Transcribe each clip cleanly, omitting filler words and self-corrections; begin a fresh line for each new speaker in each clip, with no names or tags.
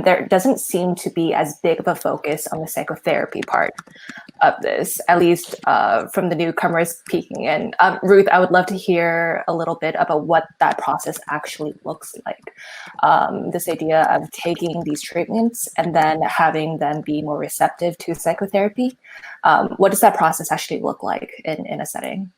there doesn't seem to be as big of a focus on the psychotherapy part of this, at least from the newcomers peeking in. Ruth, I would love to hear a little bit about what that process actually looks like. This idea of taking these treatments and then having them be more receptive to psychotherapy. What does that process actually look like in a setting?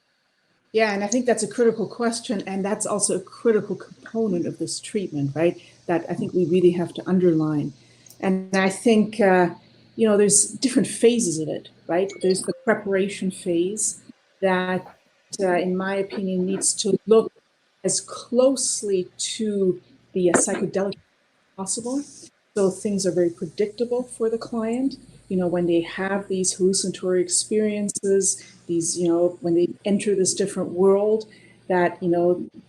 Yeah, and I think that's a critical question, and that's also a critical component of this treatment, right? That I think we really have to underline. And I think, there's different phases of it, right? There's the preparation phase that, in my opinion, needs to look as closely to the psychedelic as possible. So things are very predictable for the client. When they have these hallucinatory experiences, when they enter this different world, that,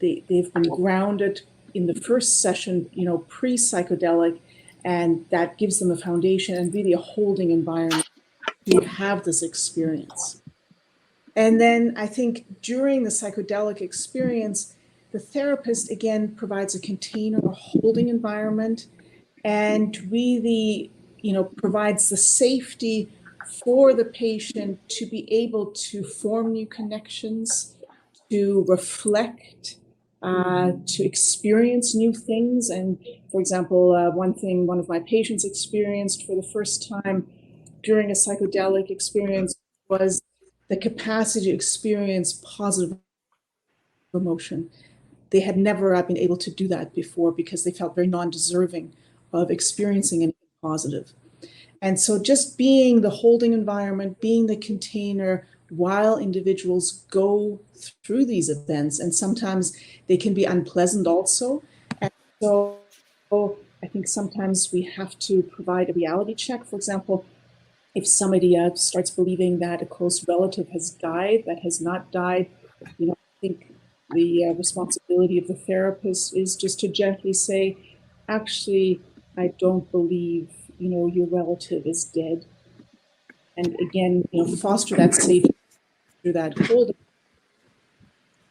they've been grounded in the first session, pre-psychedelic, and that gives them a foundation and really a holding environment to have this experience. And then I think during the psychedelic experience, the therapist, again, provides a container, a holding environment, and really, provides the safety for the patient to be able to form new connections, to reflect, to experience new things. And for example, one of my patients experienced for the first time during a psychedelic experience was the capacity to experience positive emotion. They had never been able to do that before because they felt very non-deserving of experiencing anything positive. And so just being the holding environment, being the container while individuals go through these events, and sometimes they can be unpleasant also. And so I think sometimes we have to provide a reality check. For example, if somebody starts believing that a close relative has died, that has not died, I think the responsibility of the therapist is just to gently say, actually, I don't believe, your relative is dead. And again, foster that safety through that holding.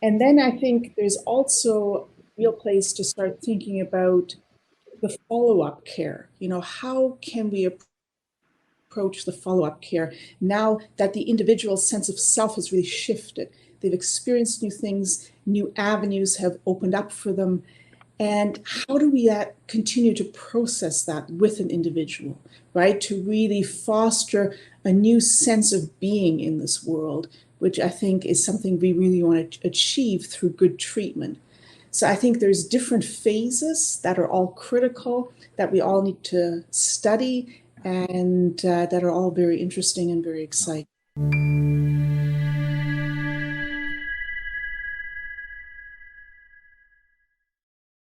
And then I think there's also a real place to start thinking about the follow-up care. How can we approach the follow-up care now that the individual's sense of self has really shifted? They've experienced new things, new avenues have opened up for them. And how do we continue to process that with an individual, right? To really foster a new sense of being in this world, which I think is something we really want to achieve through good treatment. So I think there's different phases that are all critical, that we all need to study, and that are all very interesting and very exciting.